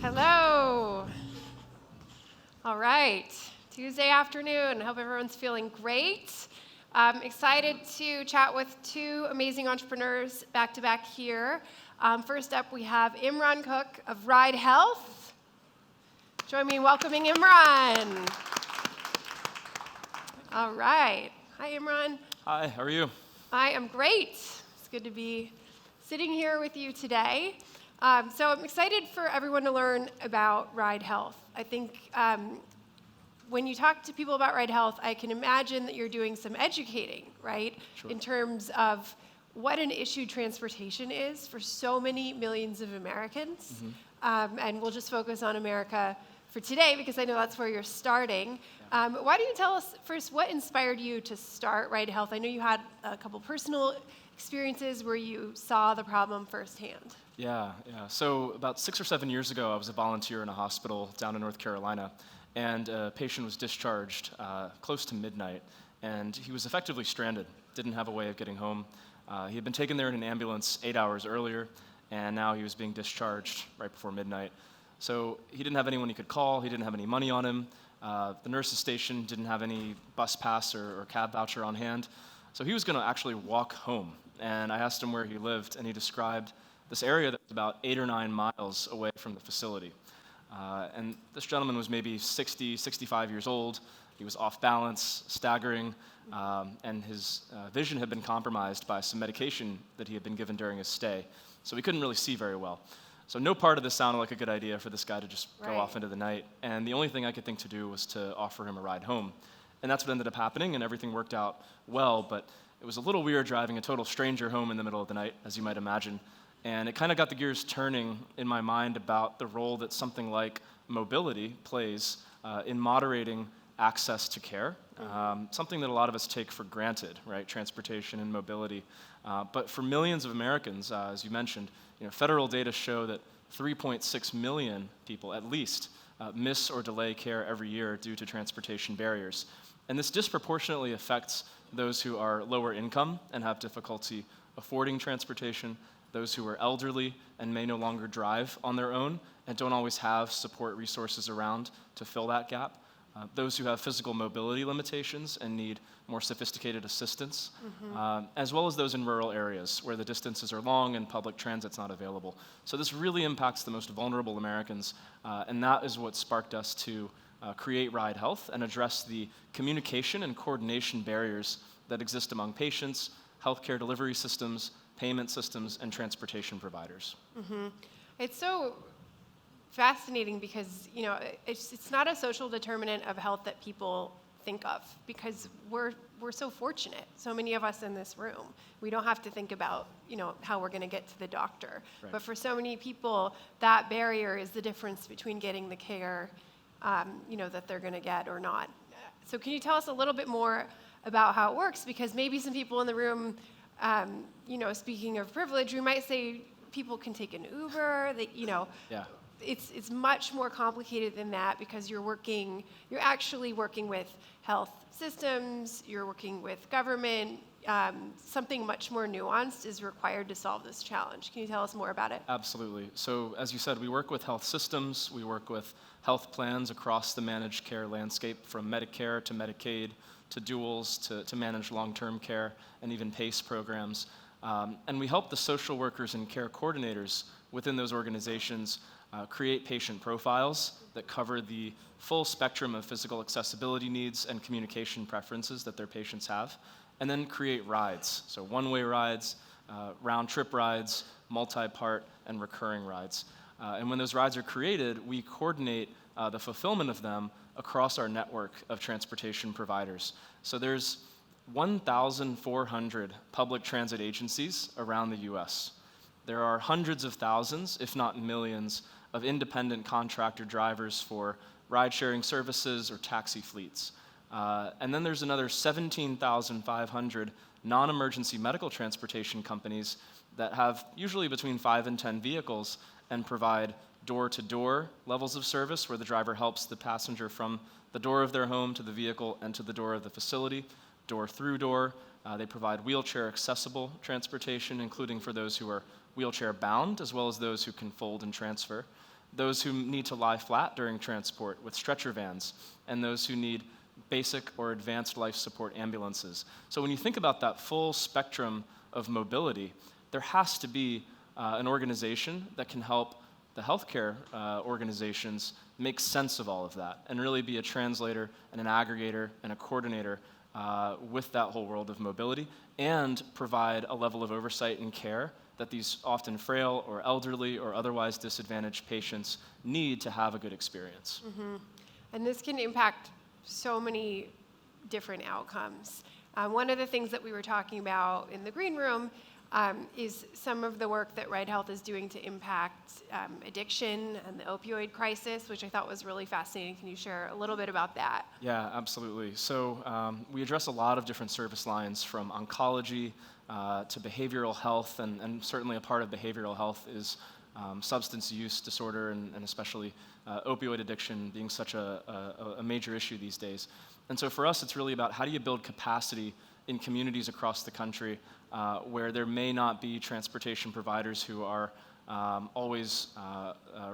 Hello. All right, Tuesday afternoon. I hope everyone's feeling great. I'm excited to chat with two amazing entrepreneurs back to back here. First up, we have Imran Cronk of Ride Health. Join me in welcoming Imran. All right. Hi, Imran. Hi, how are you? I am great. It's good to be sitting here with you today. So I'm excited for everyone to learn about Ride Health. I think when you talk to people about Ride Health, I can imagine that you're doing some educating, right? Sure. In terms of what an issue transportation is for so many millions of Americans. And we'll just focus on America for today because I know that's where you're starting. Why don't you tell us first what inspired you to start Ride Health? I know you had a couple personal experiences where you saw the problem firsthand. Yeah. So about 6 or 7 years ago, I was a volunteer in a hospital down in North Carolina, and a patient was discharged close to midnight, and he was effectively stranded, didn't have a way of getting home. He had been taken there in an ambulance 8 hours earlier, and now he was being discharged right before midnight. So he didn't have anyone he could call, he didn't have any money on him, the nurse's station didn't have any bus pass or cab voucher on hand, so he was going to actually walk home. And I asked him where he lived, and he described this area that was about 8 or 9 miles away from the facility. And this gentleman was maybe 60, 65 years old. He was off balance, staggering, and his vision had been compromised by some medication that he had been given during his stay. So he couldn't really see very well. So no part of this sounded like a good idea for this guy to just go off into the night. And the only thing I could think to do was to offer him a ride home. And that's what ended up happening, and everything worked out well, but it was a little weird driving a total stranger home in the middle of the night, as you might imagine. And it kind of got the gears turning in my mind about the role that something like mobility plays in moderating access to care, something that a lot of us take for granted, right? Transportation and mobility. But for millions of Americans, as you mentioned, federal data show that 3.6 million people, at least, miss or delay care every year due to transportation barriers. And this disproportionately affects those who are lower income and have difficulty affording transportation, those who are elderly and may no longer drive on their own and don't always have support resources around to fill that gap, those who have physical mobility limitations and need more sophisticated assistance, as well as those in rural areas where the distances are long and public transit's not available. So this really impacts the most vulnerable Americans, and that is what sparked us to create Ride Health and address the communication and coordination barriers that exist among patients, healthcare delivery systems, payment systems, and transportation providers. It's so fascinating because it's not a social determinant of health that people think of because we're so fortunate. So many of us in this room, we don't have to think about how we're going to get to the doctor. Right. But for so many people, that barrier is the difference between getting the care that they're going to get or not. So can you tell us a little bit more about how it works? Because maybe some people in the room, speaking of privilege, we might say people can take an Uber. Yeah. It's much more complicated than that because you're actually working with health systems, you're working with government. Something much more nuanced is required to solve this challenge. Can you tell us more about it? Absolutely. So as you said, we work with health systems, we work with health plans across the managed care landscape, from Medicare to Medicaid to duals to manage long-term care and even PACE programs. And we help the social workers and care coordinators within those organizations create patient profiles that cover the full spectrum of physical accessibility needs and communication preferences that their patients have, and then create rides. So one-way rides, round-trip rides, multi-part, and recurring rides. And when those rides are created, we coordinate the fulfillment of them across our network of transportation providers. So there's 1,400 public transit agencies around the US. There are hundreds of thousands, if not millions, of independent contractor drivers for ride-sharing services or taxi fleets. And then there's another 17,500 non-emergency medical transportation companies that have usually between 5 and 10 vehicles and provide door-to-door levels of service where the driver helps the passenger from the door of their home to the vehicle and to the door of the facility, door through door. They provide wheelchair-accessible transportation, including for those who are wheelchair-bound, as well as those who can fold and transfer. those who need to lie flat during transport with stretcher vans, and those who need basic or advanced life support ambulances. So when you think about that full spectrum of mobility, there has to be an organization that can help the healthcare organizations make sense of all of that and really be a translator and an aggregator and a coordinator with that whole world of mobility, and provide a level of oversight and care that these often frail or elderly or otherwise disadvantaged patients need to have a good experience. Mm-hmm. And this can impact so many different outcomes. One of the things that we were talking about in the green room is some of the work that Ride Health is doing to impact addiction and the opioid crisis, which I thought was really fascinating. Can you share a little bit about that? Yeah, absolutely. So we address a lot of different service lines, from oncology to behavioral health, and certainly a part of behavioral health is substance use disorder, and especially opioid addiction being such a major issue these days. And so for us, it's really about how do you build capacity in communities across the country where there may not be transportation providers who are always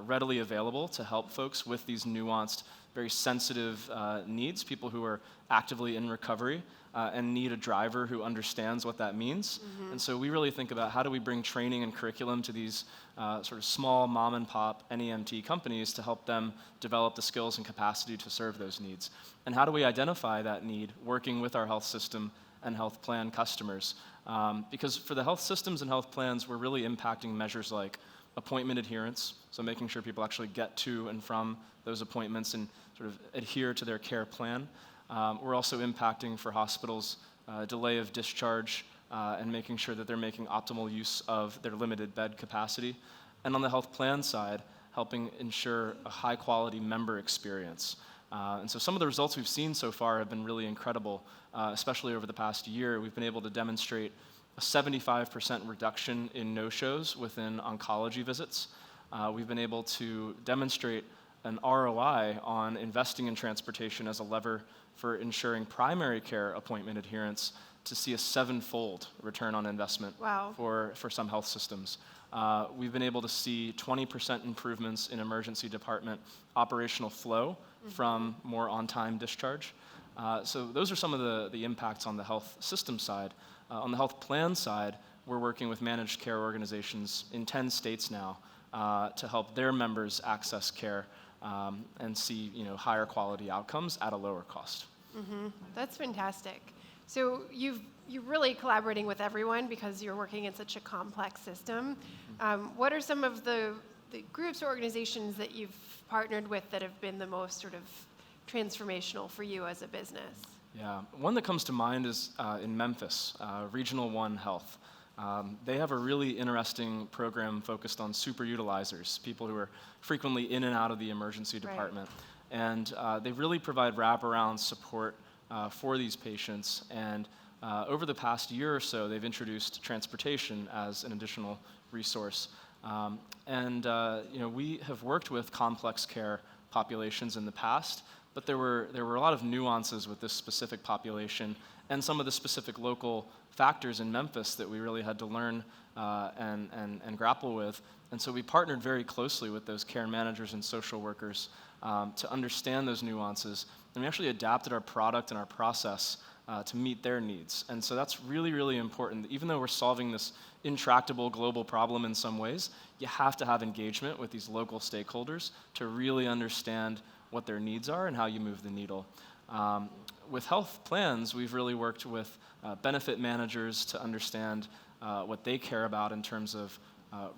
readily available to help folks with these nuanced, very sensitive needs, people who are actively in recovery and need a driver who understands what that means. Mm-hmm. And so we really think about how do we bring training and curriculum to these sort of small mom and pop NEMT companies to help them develop the skills and capacity to serve those needs. And how do we identify that need working with our health system and health plan customers? Because for the health systems and health plans, we're really impacting measures like appointment adherence, so making sure people actually get to and from those appointments and sort of adhere to their care plan. We're also impacting for hospitals delay of discharge and making sure that they're making optimal use of their limited bed capacity. And on the health plan side, helping ensure a high quality member experience. And so some of the results we've seen so far have been really incredible, especially over the past year. We've been able to demonstrate a 75% reduction in no-shows within oncology visits. We've been able to demonstrate an ROI on investing in transportation as a lever for ensuring primary care appointment adherence to see a 7-fold return on investment. Wow. for some health systems. We've been able to see 20% improvements in emergency department operational flow from more on-time discharge. So those are some of the impacts on the health system side. On the health plan side, we're working with managed care organizations in 10 states now to help their members access care and see higher quality outcomes at a lower cost. Mm-hmm. That's fantastic. So you're really collaborating with everyone because you're working in such a complex system. What are some of the groups or organizations that you've partnered with that have been the most sort of transformational for you as a business? Yeah, one that comes to mind is in Memphis, Regional One Health. They have a really interesting program focused on super utilizers, people who are frequently in and out of the emergency department. Right. And they really provide wraparound support for these patients. And over the past year or so, they've introduced transportation as an additional resource. We have worked with complex care populations in the past, but there were a lot of nuances with this specific population and some of the specific local factors in Memphis that we really had to learn and grapple with. And so we partnered very closely with those care managers and social workers to understand those nuances. And we actually adapted our product and our process to meet their needs. And so that's really, really important. Even though we're solving this intractable global problem in some ways, you have to have engagement with these local stakeholders to really understand what their needs are and how you move the needle. With health plans, we've really worked with benefit managers to understand what they care about in terms of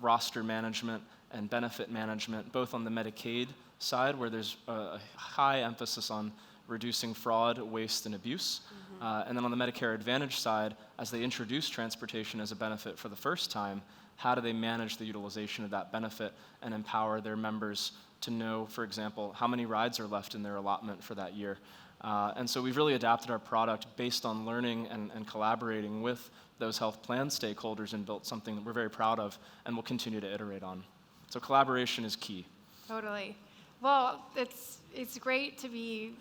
roster management and benefit management, both on the Medicaid side, where there's a high emphasis on reducing fraud, waste, and abuse. And then on the Medicare Advantage side, as they introduce transportation as a benefit for the first time, how do they manage the utilization of that benefit and empower their members to know, for example, how many rides are left in their allotment for that year. And so we've really adapted our product based on learning and collaborating with those health plan stakeholders and built something that we're very proud of and will continue to iterate on. So collaboration is key. Totally. Well, it's great to be,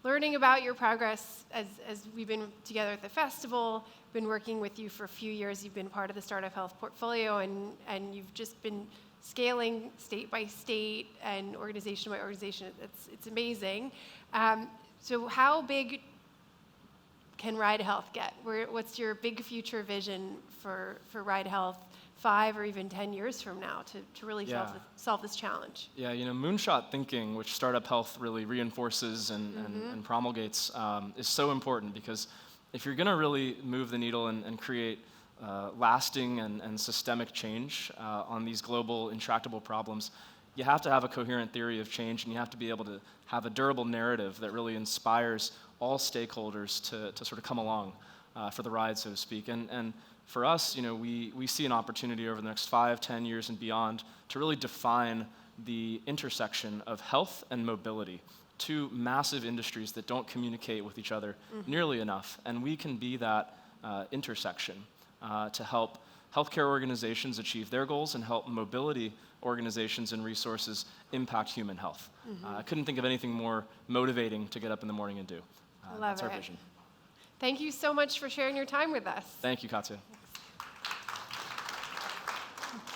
learning about your progress as we've been together at the festival, been working with you for a few years. You've been part of the StartUp Health portfolio, and you've just been scaling state by state and organization by organization. It's amazing. So how big can Ride Health get? What's your big future vision for Ride Health 5 or even 10 years from now to really solve this challenge? Yeah, moonshot thinking, which Startup Health really reinforces and promulgates, is so important, because if you're going to really move the needle and create lasting and systemic change on these global intractable problems, you have to have a coherent theory of change, and you have to be able to have a durable narrative that really inspires all stakeholders to sort of come along for the ride, so to speak. And for us, we see an opportunity over the next 5, 10 years and beyond to really define the intersection of health and mobility, two massive industries that don't communicate with each other nearly enough. And we can be that intersection to help healthcare organizations achieve their goals and help mobility organizations and resources impact human health. I couldn't think of anything more motivating to get up in the morning and do. I love That's it. our vision. Thank you so much for sharing your time with us. Thank you, Katya.